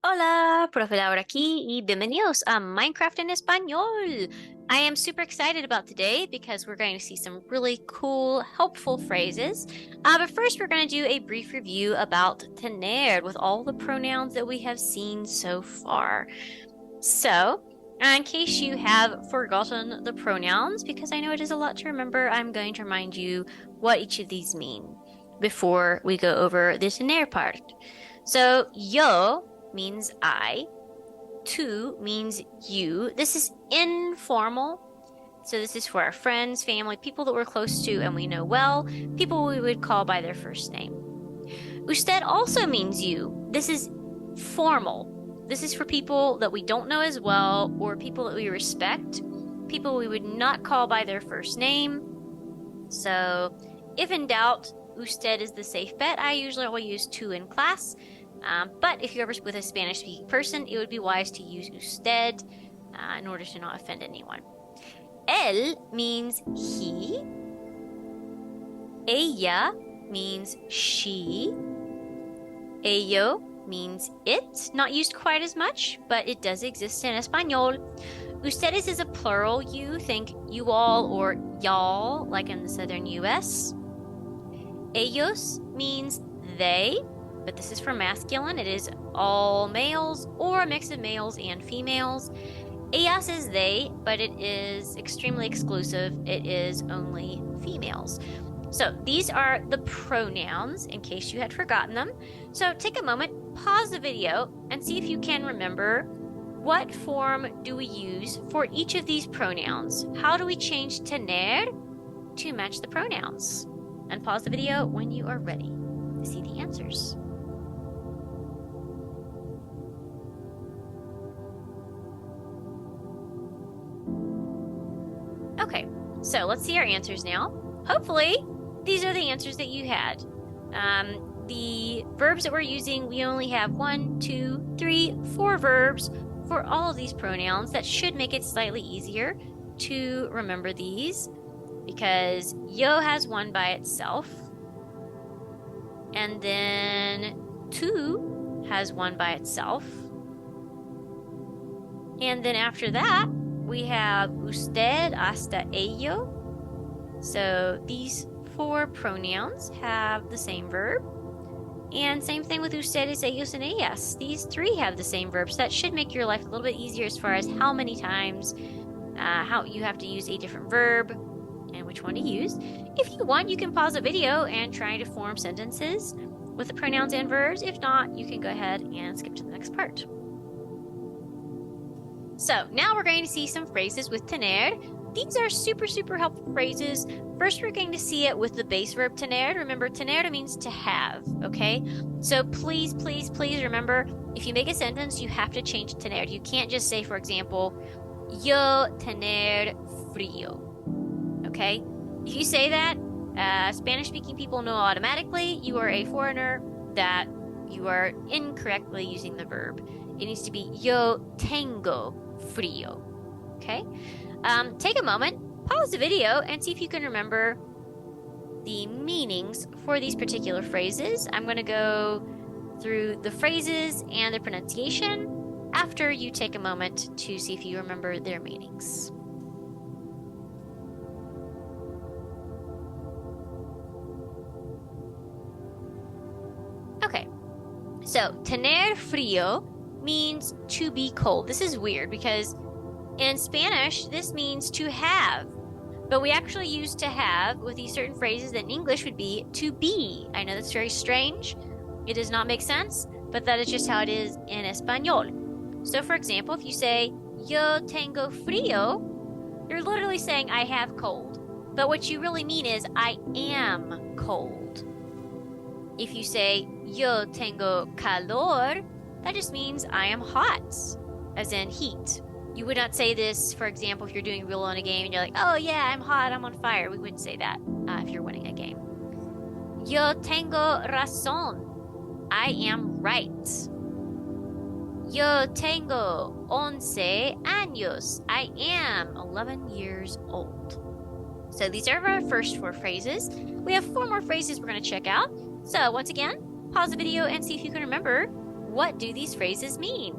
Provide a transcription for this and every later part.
Hola, profe Laura aquí y bienvenidos a Minecraft en español. I am super excited about today because we're going to see some really cool, helpful phrases. But first, we're going to do a brief review about tener with all the pronouns that we have seen so far. So, in case you have forgotten the pronouns, because I know it is a lot to remember, I'm going to remind you what each of these mean before we go over the tener part. So, yo means I. Tu means you. This is informal. So this is for our friends, family, people that we're close to and we know well, people we would call by their first name. Usted also means you. This is formal. This is for people that we don't know as well or people that we respect, people we would not call by their first name. So if in doubt, usted is the safe bet. I usually will use tu in class. But if you're ever with a Spanish-speaking person, it would be wise to use usted in order to not offend anyone. Él means he. Ella means she. Ello means it. Not used quite as much, but it does exist in español. Ustedes is a plural. You think you all or y'all, like in the southern U.S. Ellos means they. But this is for masculine. It is all males or a mix of males and females. Ellas is they, but it is extremely exclusive. It is only females. So these are the pronouns in case you had forgotten them. So take a moment, pause the video, and see if you can remember what form do we use for each of these pronouns. How do we change tener to match the pronouns? And pause the video when you are ready to see the answers. Okay, so let's see our answers now. Hopefully, these are the answers that you had. The verbs that we're using, we only have 1, 2, 3, 4 verbs for all of these pronouns. That should make it slightly easier to remember these because yo has one by itself. And then tu has one by itself. And then after that, we have usted hasta ello. So these 4 pronouns have the same verb. And same thing with ustedes, ellos, and ellas. These 3 have the same verbs. That should make your life a little bit easier as far as how many times how you have to use a different verb and which one to use. If you want, you can pause the video and try to form sentences with the pronouns and verbs. If not, you can go ahead and skip to the next part. So now we're going to see some phrases with tener. These are super helpful phrases. First, we're going to see it with the base verb tener. Remember, tener means to have, okay? So please remember, if you make a sentence, you have to change tener. You can't just say, for example, yo tener frío, okay? If you say that, Spanish-speaking people know automatically you are a foreigner, that you are incorrectly using the verb. It needs to be yo tengo frío, okay? Take a moment, pause the video, and see if you can remember the meanings for these particular phrases. I'm going to go through the phrases and the pronunciation after you take a moment to see if you remember their meanings. Okay, so tener frío means to be cold. This is weird because in Spanish, this means to have, but we actually use to have with these certain phrases that in English would be to be. I know that's very strange. It does not make sense, but that is just how it is in español. So for example, if you say, yo tengo frío, you're literally saying I have cold, but what you really mean is I am cold. If you say, yo tengo calor, that just means I am hot, as in heat. You would not say this, for example, if you're doing real on a game and you're like, oh yeah, I'm hot, I'm on fire. We wouldn't say that if you're winning a game. Yo tengo razón. I am right. Yo tengo 11 años. I am 11 years old. So these are our first 4 phrases. We have 4 more phrases we're going to check out. So once again, pause the video and see if you can remember what do these phrases mean?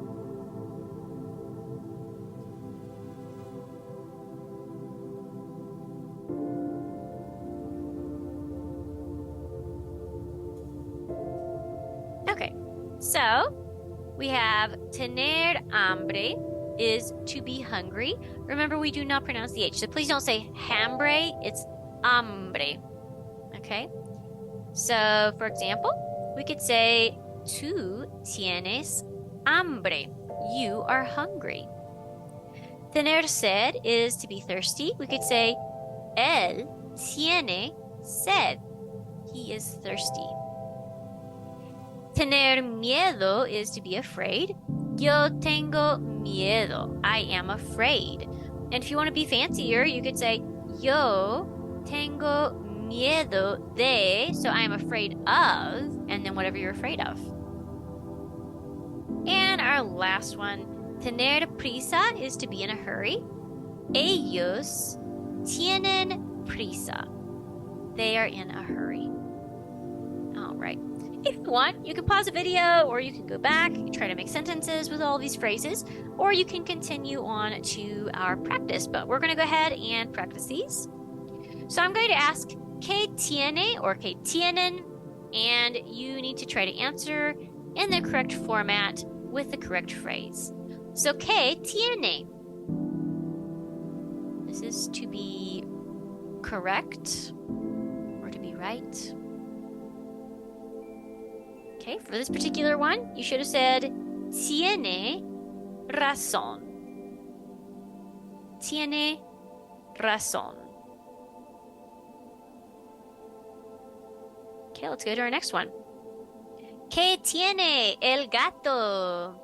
Okay, so we have tener hambre is to be hungry. Remember, we do not pronounce the H, so please don't say hambre, it's hambre. Okay, so for example, we could say tú tienes hambre. You are hungry. Tener sed is to be thirsty. We could say él tiene sed. He is thirsty. Tener miedo is to be afraid. Yo tengo miedo. I am afraid. And if you want to be fancier, you could say yo tengo miedo de, so I am afraid of, and then whatever you're afraid of. And our last one, tener prisa is to be in a hurry. Ellos tienen prisa. They are in a hurry. All right. If you want, you can pause the video, or you can go back and try to make sentences with all these phrases, or you can continue on to our practice. But we're going to go ahead and practice these. So I'm going to ask ¿qué tiene or qué tienen? And you need to try to answer in the correct format with the correct phrase. So ¿qué tiene? This is to be correct or to be right. Okay, for this particular one, you should have said tiene razón. Tiene razón. Okay, let's go to our next one. ¿Qué tiene el gato?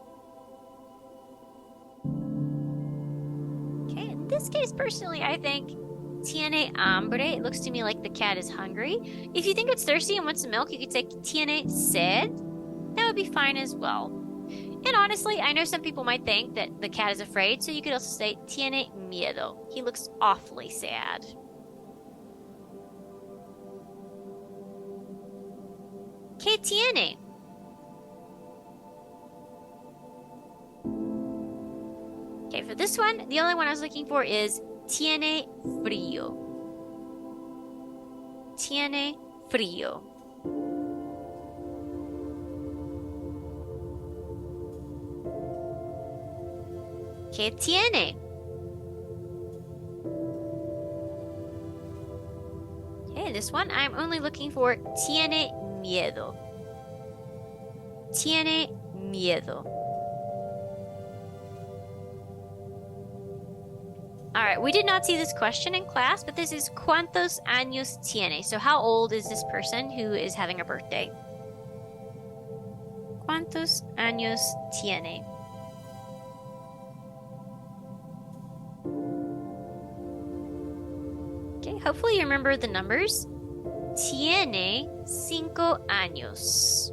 Okay, in this case, personally, I think tiene hambre. It looks to me like the cat is hungry. If you think it's thirsty and wants some milk, you could say tiene sed. That would be fine as well. And honestly, I know some people might think that the cat is afraid, so you could also say tiene miedo. He looks awfully sad. ¿Qué tiene? Okay, for this one, the only one I was looking for is tiene frío. Tiene frío. ¿Qué tiene? Okay, this one I'm only looking for tiene miedo. Tiene miedo. All right, we did not see this question in class, but this is ¿cuántos años tiene? So how old is this person who is having a birthday? ¿Cuántos años tiene? Okay, hopefully you remember the numbers. Tiene 5 años.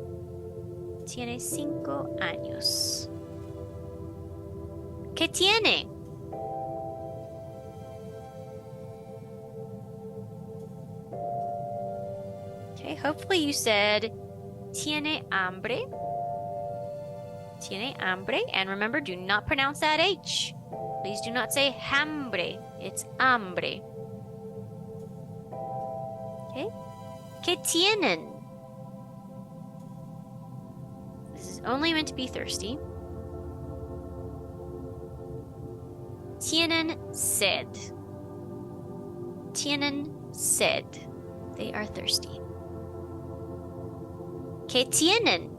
Tiene 5 años. ¿Qué tiene? Okay, hopefully you said tiene hambre. Tiene hambre. And remember, do not pronounce that H. Please do not say hambre. It's hambre. Okay. ¿Qué tienen? This is only meant to be thirsty. Tienen sed. Tienen sed. They are thirsty. ¿Qué tienen?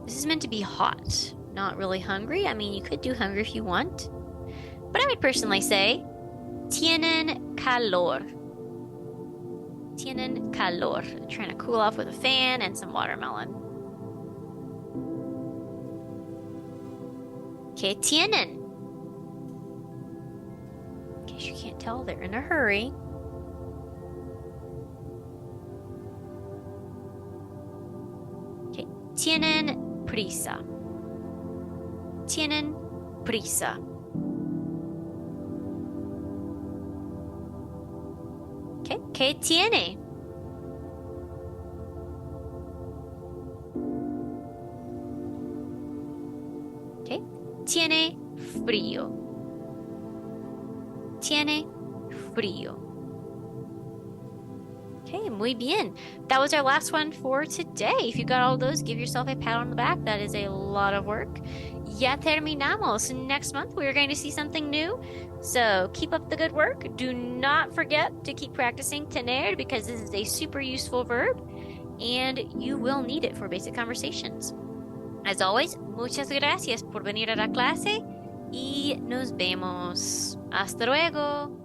This is meant to be hot, not really hungry. I mean, you could do hungry if you want. But I would personally say, tienen calor. Tienen calor. They're trying to cool off with a fan and some watermelon. ¿Qué tienen? In case you can't tell, they're in a hurry. Okay. Tienen prisa. Tienen prisa. Okay. ¿Qué tiene? Okay. Tiene frío. Tiene frío. Okay, muy bien. That was our last one for today. If you got all those, give yourself a pat on the back. That is a lot of work. Ya terminamos. Next month, we are going to see something new. So keep up the good work. Do not forget to keep practicing tener because this is a super useful verb and you will need it for basic conversations. As always, muchas gracias por venir a la clase y nos vemos. Hasta luego.